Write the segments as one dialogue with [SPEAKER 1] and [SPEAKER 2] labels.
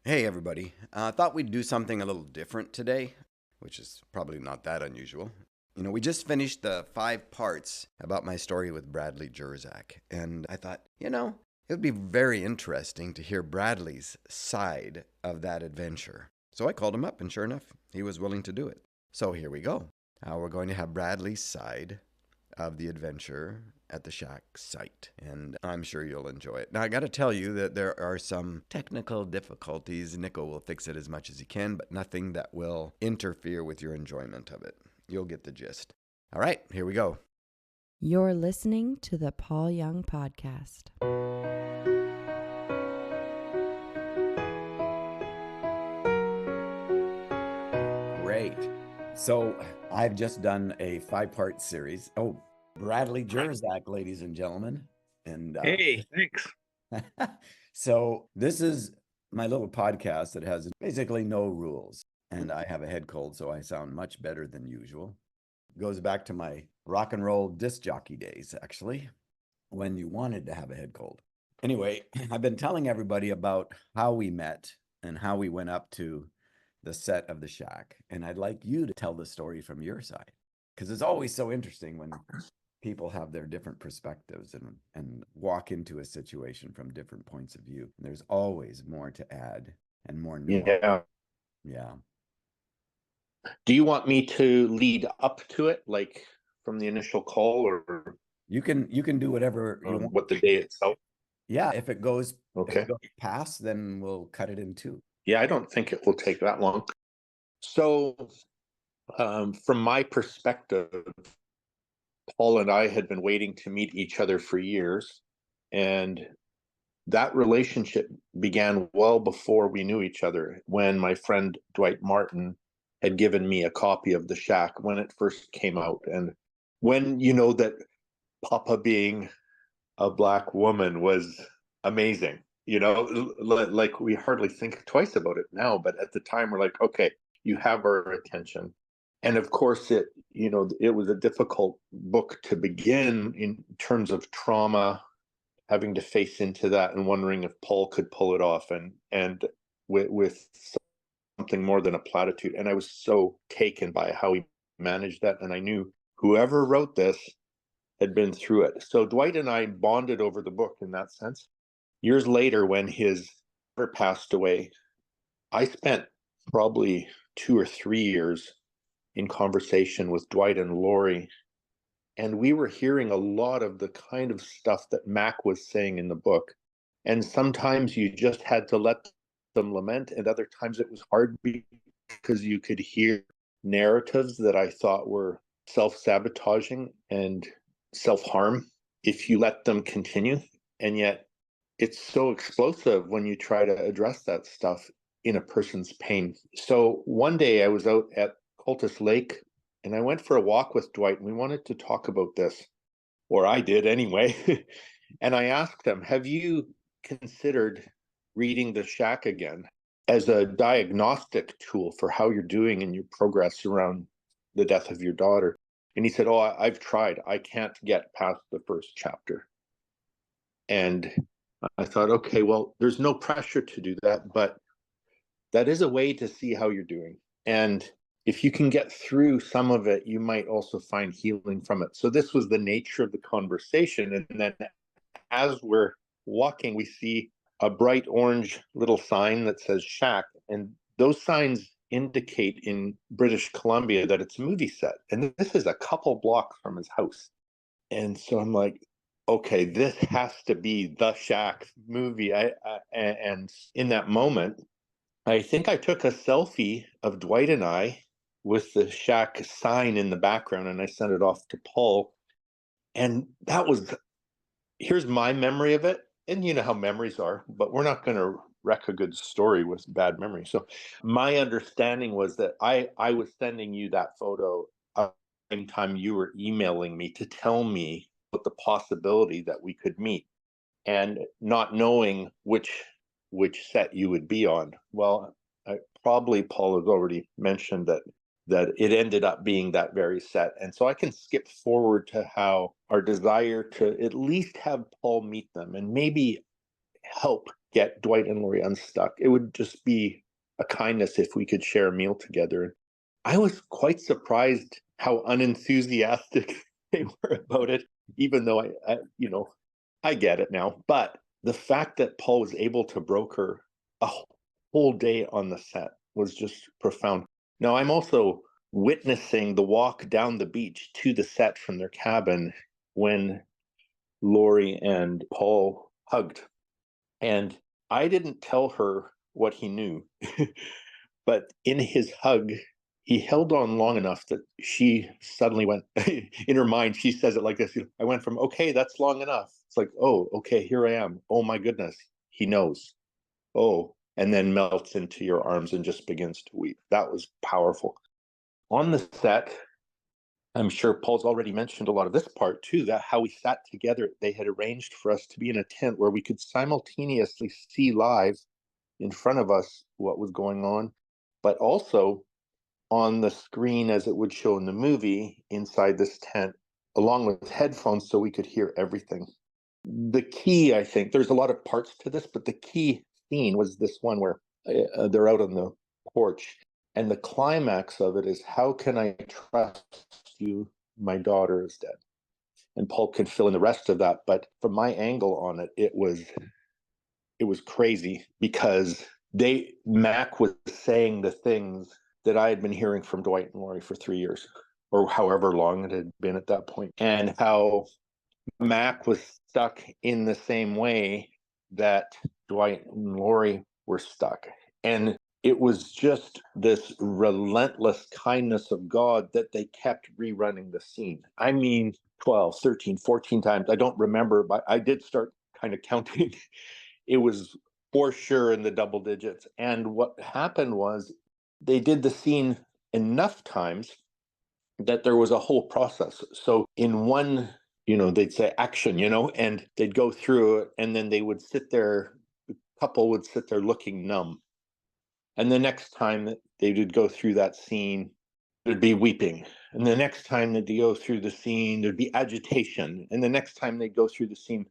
[SPEAKER 1] Hey, everybody. I thought we'd do something a little different today, which is probably not that unusual. We just finished the 5 parts about my story with Bradley Jersak, and I thought, it would be very interesting to hear Bradley's side of that adventure. So I called him up, and sure enough, he was willing to do it. So here we go. We're going to have Bradley's side of the adventure at the shack site, and I'm sure you'll enjoy it. Now, I got to tell you that there are some technical difficulties. Nico will fix it as much as he can, but nothing that will interfere with your enjoyment of it. You'll get the gist. All right, here we go.
[SPEAKER 2] You're listening to the Paul Young Podcast.
[SPEAKER 1] Great. So I've just done a 5-part series. Oh, Bradley Jersak, ladies and gentlemen. And
[SPEAKER 3] Hey, thanks.
[SPEAKER 1] so this is my little podcast that has basically no rules. And I have a head cold, so I sound much better than usual. It goes back to my rock and roll disc jockey days, actually, when you wanted to have a head cold. Anyway, I've been telling everybody about how we met and how we went up to the set of the shack. And I'd like you to tell the story from your side, because it's always so interesting when people have their different perspectives and walk into a situation from different points of view. And there's always more to add and more nuance.
[SPEAKER 3] Yeah.
[SPEAKER 1] Yeah.
[SPEAKER 3] Do you want me to lead up to it, like from the initial call, or
[SPEAKER 1] You can do whatever you want.
[SPEAKER 3] what the day itself?
[SPEAKER 1] Yeah, if it goes
[SPEAKER 3] Okay.
[SPEAKER 1] past, then we'll cut it in two.
[SPEAKER 3] Yeah, I don't think it will take that long. So, from my perspective, Paul and I had been waiting to meet each other for years, and that relationship began well before we knew each other, when my friend Dwight Martin had given me a copy of The Shack when it first came out. And when you know that Papa being a Black woman was amazing, like we hardly think twice about it now, but at the time we're like, okay, you have our attention. And of course it was a difficult book to begin in terms of trauma, having to face into that and wondering if Paul could pull it off, and with something more than a platitude. And I was so taken by how he managed that, and I knew whoever wrote this had been through it. So Dwight and I bonded over the book in that sense. Years later, when his daughter passed away, I spent probably 2 or 3 years in conversation with Dwight and Lori, and we were hearing a lot of the kind of stuff that Mac was saying in the book. And sometimes you just had to let them lament, and other times it was hard because you could hear narratives that I thought were self-sabotaging and self-harm if you let them continue. And yet it's so explosive when you try to address that stuff in a person's pain. So one day I was out at Cultus Lake, and I went for a walk with Dwight, and we wanted to talk about this, or I did anyway. And I asked him, have you considered reading The Shack again as a diagnostic tool for how you're doing in your progress around the death of your daughter? And he said, oh, I've tried. I can't get past the first chapter. And I thought, okay, well, there's no pressure to do that, but that is a way to see how you're doing. And if you can get through some of it, you might also find healing from it. So this was the nature of the conversation. And then as we're walking, we see a bright orange little sign that says Shack. And those signs indicate in British Columbia that it's a movie set. And this is a couple blocks from his house. And so I'm like, okay, this has to be the Shack movie. And in that moment, I think I took a selfie of Dwight and I with the Shack sign in the background, and I sent it off to Paul. And here's my memory of it. And you know how memories are, but we're not going to wreck a good story with bad memory. So my understanding was that I was sending you that photo at the same time you were emailing me to tell me about the possibility that we could meet, and not knowing which set you would be on. Well, probably Paul has already mentioned that it ended up being that very set. And so I can skip forward to how our desire to at least have Paul meet them and maybe help get Dwight and Lori unstuck. It would just be a kindness if we could share a meal together. I was quite surprised how unenthusiastic they were about it, even though I get it now. But the fact that Paul was able to broker a whole day on the set was just profound. Now, I'm also witnessing the walk down the beach to the set from their cabin when Lori and Paul hugged. And I didn't tell her what he knew, but in his hug, he held on long enough that she suddenly went, in her mind, she says it like this: I went from, okay, that's long enough. It's like, oh, okay, here I am. Oh my goodness, he knows. Oh, and then melts into your arms and just begins to weep. That was powerful. On the set, I'm sure Paul's already mentioned a lot of this part too, that how we sat together. They had arranged for us to be in a tent where we could simultaneously see live in front of us what was going on, but also on the screen as it would show in the movie inside this tent, along with headphones so we could hear everything. The key, I think, there's a lot of parts to this, but the key scene was this one where they're out on the porch. And the climax of it is, how can I trust you? My daughter is dead. And Paul could fill in the rest of that. But from my angle on it, it was crazy because Mac was saying the things that I had been hearing from Dwight and Lori for 3 years, or however long it had been at that point, and how Mac was stuck in the same way that Dwight and Lori were stuck. And it was just this relentless kindness of God that they kept rerunning the scene. I mean, 12, 13, 14 times. I don't remember, but I did start kind of counting. It was for sure in the double digits. And what happened was they did the scene enough times that there was a whole process. So in one, they'd say action, and they'd go through it, and then they would sit there, the couple would sit there looking numb. And the next time that they would go through that scene, there'd be weeping. And the next time that they go through the scene, there'd be agitation. And the next time they'd go through the scene,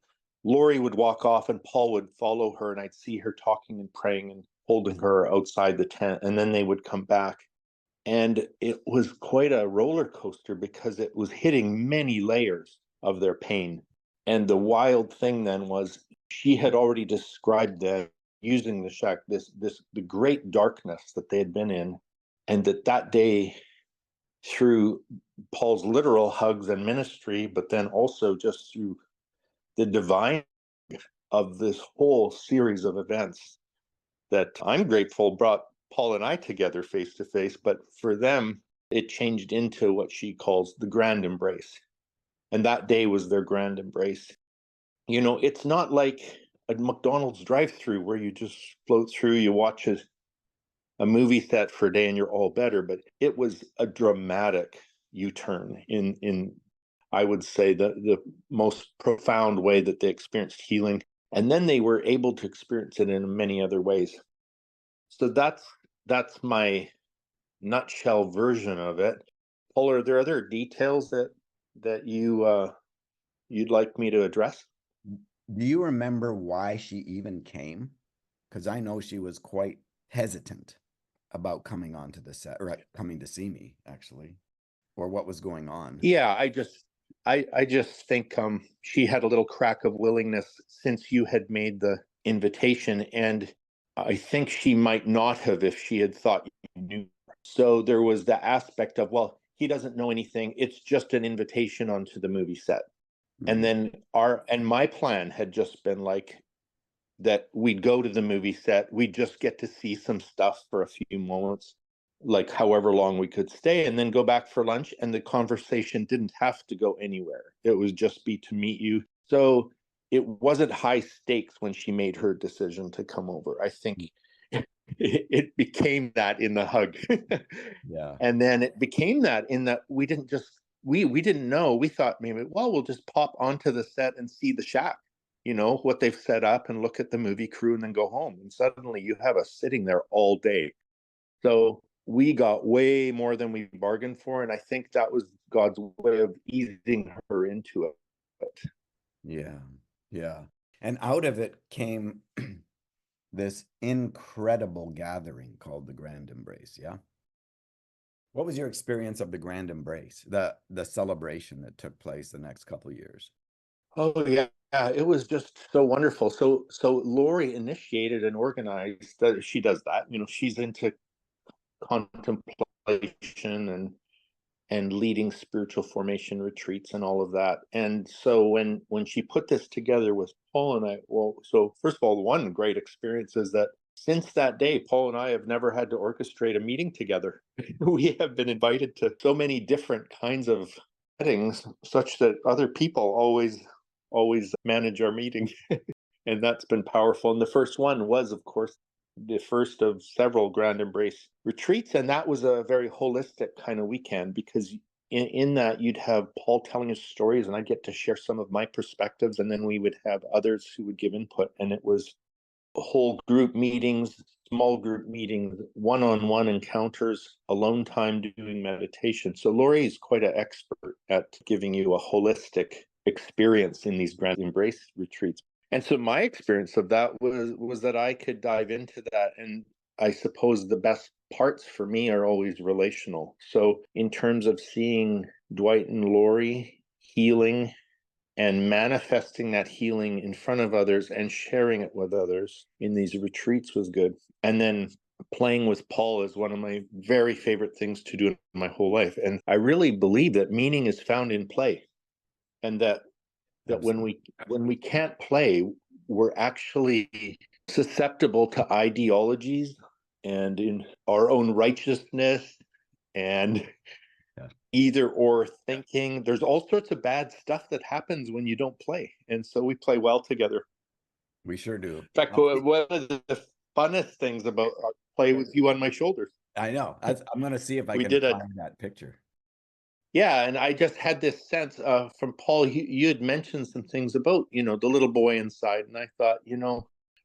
[SPEAKER 3] Lori would walk off and Paul would follow her, and I'd see her talking and praying and holding her outside the tent. And then they would come back. And it was quite a roller coaster because it was hitting many layers of their pain. And the wild thing then was, she had already described them using the shack, the great darkness that they had been in, and that day, through Paul's literal hugs and ministry, but then also just through the divine of this whole series of events that I'm grateful brought Paul and I together face to face, but for them, it changed into what she calls the grand embrace. And that day was their grand embrace. It's not like a McDonald's drive-through where you just float through, you watch a movie set for a day and you're all better, but it was a dramatic U-turn in I would say the most profound way that they experienced healing. And then they were able to experience it in many other ways. So that's my nutshell version of it. Paul, are there other details that you'd like me to address?
[SPEAKER 1] Do you remember why she even came? Because I know she was quite hesitant about coming onto the set, or coming to see me, actually, or what was going on.
[SPEAKER 3] Yeah, I just think she had a little crack of willingness since you had made the invitation, and I think she might not have if she had thought you knew. So there was the aspect of, well, he doesn't know anything. It's just an invitation onto the movie set. And then my plan had just been like that we'd go to the movie set, we'd just get to see some stuff for a few moments, like however long we could stay, and then go back for lunch. And the conversation didn't have to go anywhere. It would just be to meet you. So it wasn't high stakes when she made her decision to come over. I think it became that in the hug.
[SPEAKER 1] Yeah.
[SPEAKER 3] And then it became that in that we didn't just we didn't know. We thought maybe, well, we'll just pop onto the set and see the shack, what they've set up, and look at the movie crew and then go home. And suddenly you have us sitting there all day. So we got way more than we bargained for. And I think that was God's way of easing her into it.
[SPEAKER 1] Yeah. Yeah. And out of it came this incredible gathering called the Grand Embrace. Yeah. What was your experience of the Grand Embrace, the celebration that took place the next couple of years?
[SPEAKER 3] Oh yeah, it was just so wonderful. So Lori initiated and organized that. She does that. She's into contemplation and leading spiritual formation retreats and all of that. And so when she put this together with Paul and I, well, so first of all, one great experience is that since that day, Paul and I have never had to orchestrate a meeting together. We have been invited to so many different kinds of settings, such that other people always manage our meeting. And that's been powerful. And the first one was, of course, the first of several Grand Embrace retreats. And that was a very holistic kind of weekend, because in that you'd have Paul telling his stories and I get to share some of my perspectives. And then we would have others who would give input. And it was whole group meetings, small group meetings, one-on-one encounters, alone time doing meditation. So Lori is quite an expert at giving you a holistic experience in these Grand Embrace retreats. And so my experience of that was that I could dive into that. And I suppose the best parts for me are always relational. So in terms of seeing Dwight and Lori healing and manifesting that healing in front of others and sharing it with others in these retreats was good. And then playing with Paul is one of my very favorite things to do in my whole life. And I really believe that meaning is found in play, and that when we can't play, we're actually susceptible to ideologies and in our own righteousness and either or thinking. There's all sorts of bad stuff that happens when you don't play. And so we play well together.
[SPEAKER 1] We sure do.
[SPEAKER 3] In fact, one of the funnest things about play with you on my shoulders.
[SPEAKER 1] I know. I'm going to see if I can find that picture.
[SPEAKER 3] Yeah, and I just had this sense from Paul. You had mentioned some things about, the little boy inside. And I thought,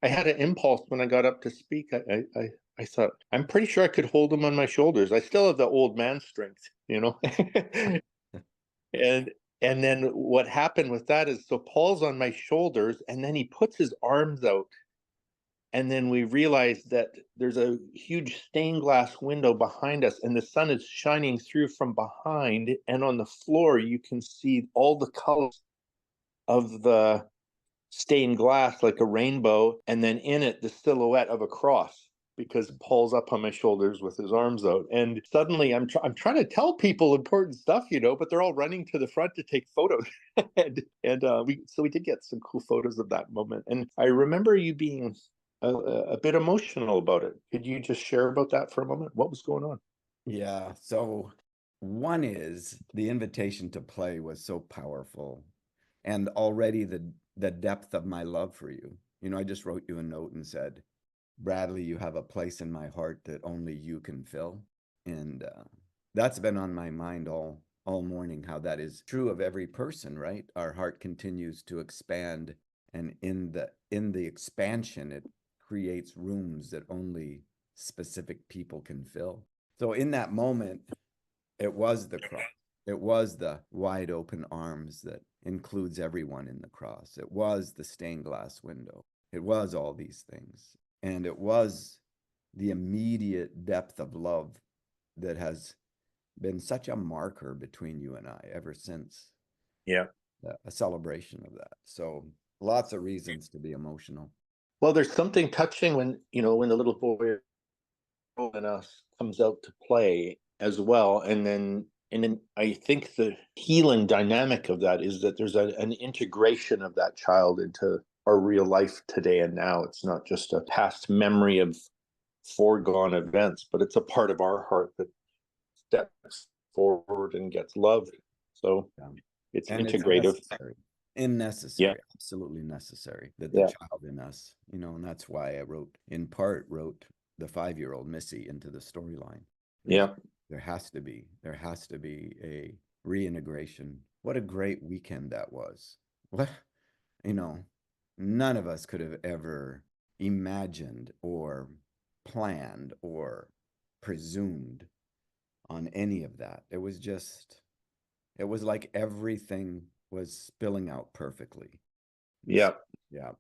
[SPEAKER 3] I had an impulse when I got up to speak. I thought, I'm pretty sure I could hold him on my shoulders. I still have the old man strength, And then what happened with that is, so Paul's on my shoulders and then he puts his arms out. And then we realize that there's a huge stained glass window behind us and the sun is shining through from behind. And on the floor, you can see all the colors of the stained glass like a rainbow. And then in it, the silhouette of a cross, because Paul's up on my shoulders with his arms out. And suddenly I'm trying to tell people important stuff, but they're all running to the front to take photos. we did get some cool photos of that moment. And I remember you being a bit emotional about it. Could you just share about that for a moment? What was going on?
[SPEAKER 1] Yeah. So one is the invitation to play was so powerful, and already the depth of my love for you. I just wrote you a note and said, Bradley, you have a place in my heart that only you can fill. And that's been on my mind all morning, how that is true of every person, right? Our heart continues to expand, and in the expansion, it creates rooms that only specific people can fill. So in that moment, it was the cross. It was the wide open arms that includes everyone in the cross. It was the stained glass window. It was all these things. And it was the immediate depth of love that has been such a marker between you and I ever since.
[SPEAKER 3] Yeah.
[SPEAKER 1] A celebration of that. So lots of reasons to be emotional.
[SPEAKER 3] Well, there's something touching when the little boy in us comes out to play as well. And then I think the healing dynamic of that is that there's an integration of that child into our real life today and now. It's not just a past memory of foregone events, but it's a part of our heart that steps forward and gets loved. So it's integrative.
[SPEAKER 1] Necessary, absolutely necessary, that the child in us, and that's why I wrote the 5-year-old Missy into the storyline.
[SPEAKER 3] Yeah.
[SPEAKER 1] There has to be a reintegration. What a great weekend that was. What, none of us could have ever imagined or planned or presumed on any of that. It was like everything was spilling out perfectly.
[SPEAKER 3] Yeah.
[SPEAKER 1] Yeah.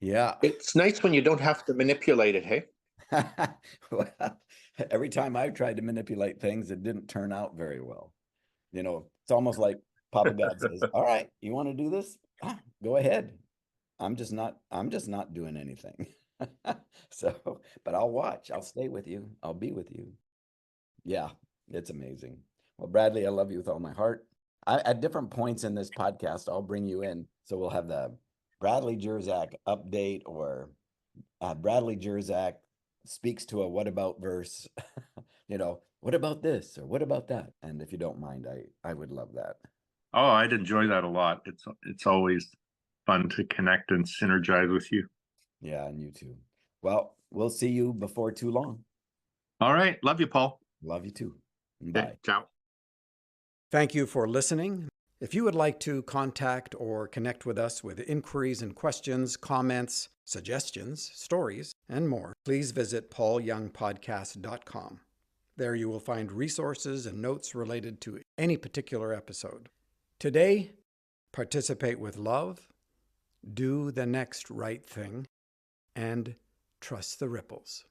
[SPEAKER 1] Yeah.
[SPEAKER 3] It's nice when you don't have to manipulate it, hey?
[SPEAKER 1] Well, every time I've tried to manipulate things, it didn't turn out very well. It's almost like Papa God says, "All right, you want to do this? Go ahead. I'm just not doing anything." So, but I'll watch. I'll stay with you. I'll be with you. Yeah, it's amazing. Well, Bradley, I love you with all my heart. At different points in this podcast, I'll bring you in. So we'll have the Bradley Jersak update, or Bradley Jersak speaks to a what about verse. What about this or what about that? And if you don't mind, I would love that.
[SPEAKER 4] Oh, I'd enjoy that a lot. It's always fun to connect and synergize with you.
[SPEAKER 1] Yeah, and you too. Well, we'll see you before too long.
[SPEAKER 4] All right. Love you, Paul.
[SPEAKER 1] Love you too.
[SPEAKER 4] Okay,
[SPEAKER 1] Bye.
[SPEAKER 4] ciao.
[SPEAKER 5] Thank you for listening. If you would like to contact or connect with us with inquiries and questions, comments, suggestions, stories, and more, please visit paulyoungpodcast.com. There you will find resources and notes related to any particular episode. Today, participate with love, do the next right thing, and trust the ripples.